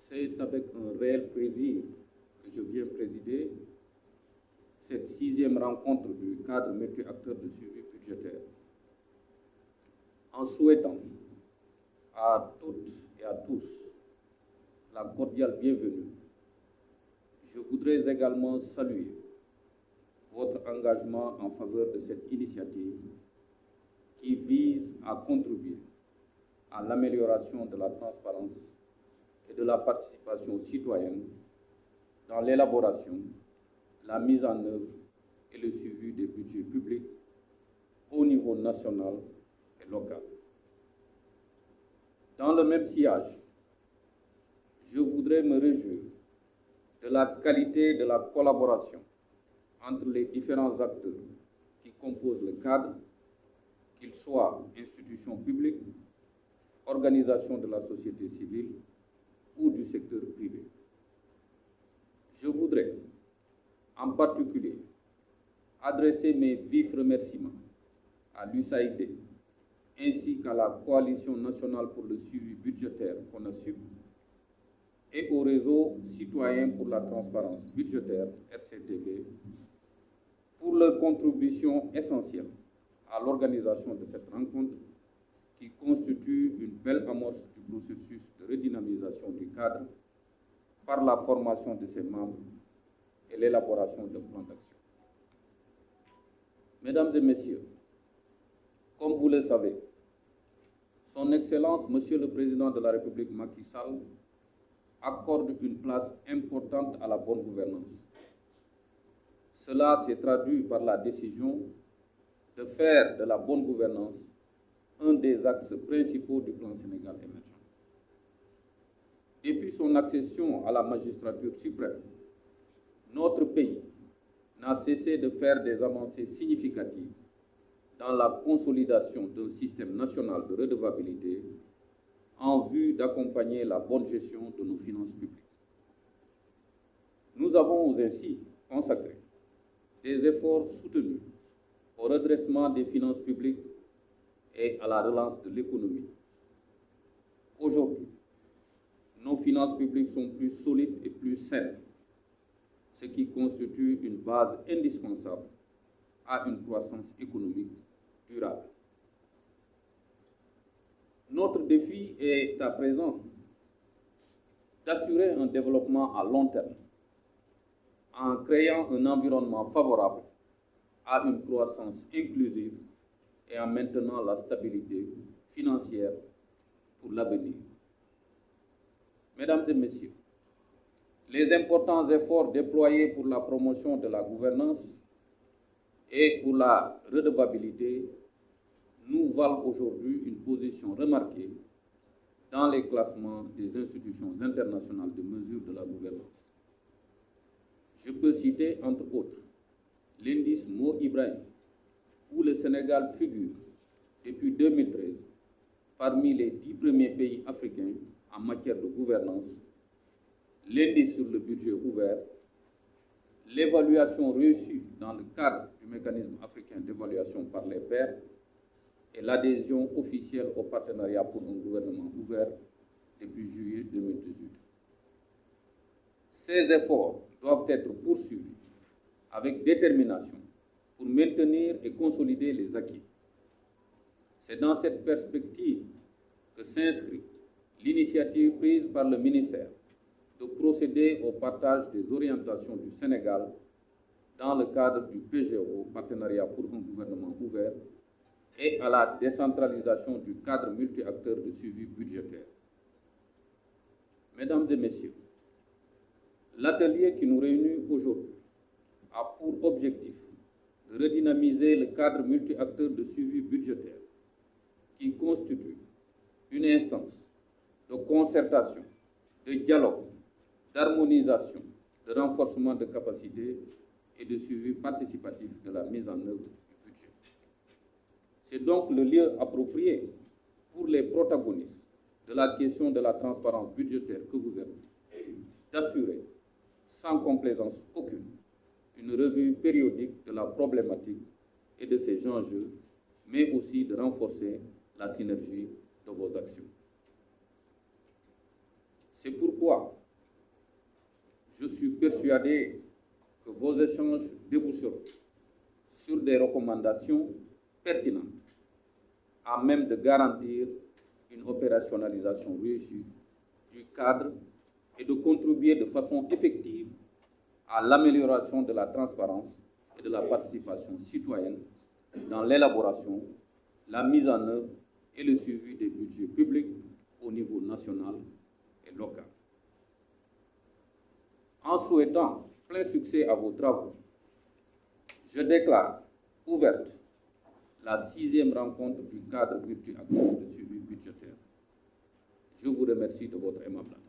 C'est avec un réel plaisir que je viens présider cette 6e rencontre du cadre multi-acteurs de suivi budgétaire. En souhaitant à toutes et à tous la cordiale bienvenue, je voudrais également saluer votre engagement en faveur de cette initiative qui vise à contribuer à l'amélioration de la transparence et de la participation citoyenne dans l'élaboration, la mise en œuvre et le suivi des budgets publics au niveau national et local. Dans le même sillage, je voudrais me réjouir de la qualité de la collaboration entre les différents acteurs qui composent le cadre, qu'ils soient institutions publiques, organisations de la société civile ou du secteur privé. Je voudrais en particulier adresser mes vifs remerciements à l'USAID ainsi qu'à la Coalition nationale pour le suivi budgétaire CONASUB et au réseau citoyen pour la transparence budgétaire RCTB pour leur contribution essentielle à l'organisation de cette rencontre qui constitue une belle amorce du processus de redynamisation du cadre par la formation de ses membres et l'élaboration d'un plan d'action. Mesdames et messieurs, comme vous le savez, Son Excellence, Monsieur le Président de la République Macky Sall, accorde une place importante à la bonne gouvernance. Cela s'est traduit par la décision de faire de la bonne gouvernance un des axes principaux du plan Sénégal émergent. Depuis son accession à la magistrature suprême, notre pays n'a cessé de faire des avancées significatives dans la consolidation d'un système national de redevabilité en vue d'accompagner la bonne gestion de nos finances publiques. Nous avons ainsi consacré des efforts soutenus au redressement des finances publiques et à la relance de l'économie. Aujourd'hui, nos finances publiques sont plus solides et plus saines, ce qui constitue une base indispensable à une croissance économique durable. Notre défi est à présent d'assurer un développement à long terme en créant un environnement favorable à une croissance inclusive et en maintenant la stabilité financière pour l'avenir. Mesdames et messieurs, les importants efforts déployés pour la promotion de la gouvernance et pour la redevabilité nous valent aujourd'hui une position remarquée dans les classements des institutions internationales de mesure de la gouvernance. Je peux citer, entre autres, l'indice Mo Ibrahim, où le Sénégal figure depuis 2013 parmi les 10 premiers pays africains en matière de gouvernance, l'indice sur le budget ouvert, l'évaluation réussie dans le cadre du mécanisme africain d'évaluation par les pairs et l'adhésion officielle au partenariat pour un gouvernement ouvert depuis juillet 2018. Ces efforts doivent être poursuivis avec détermination pour maintenir et consolider les acquis. C'est dans cette perspective que s'inscrit l'initiative prise par le ministère de procéder au partage des orientations du Sénégal dans le cadre du PGO, Partenariat pour un gouvernement ouvert, et à la décentralisation du cadre multi-acteurs de suivi budgétaire. Mesdames et messieurs, l'atelier qui nous réunit aujourd'hui a pour objectif de redynamiser le cadre multi-acteurs de suivi budgétaire qui constitue une instance de concertation, de dialogue, d'harmonisation, de renforcement de capacités et de suivi participatif de la mise en œuvre du budget. C'est donc le lieu approprié pour les protagonistes de la question de la transparence budgétaire que vous êtes d'assurer, sans complaisance aucune, une revue périodique de la problématique et de ses enjeux, mais aussi de renforcer la synergie de vos actions. C'est pourquoi je suis persuadé que vos échanges déboucheront sur des recommandations pertinentes à même de garantir une opérationnalisation réussie du cadre et de contribuer de façon effective à l'amélioration de la transparence et de la participation citoyenne dans l'élaboration, la mise en œuvre et le suivi des budgets publics au niveau national et local. En souhaitant plein succès à vos travaux, je déclare ouverte la 6e rencontre du cadre multi-acteur de suivi budgétaire. Je vous remercie de votre aimable attention.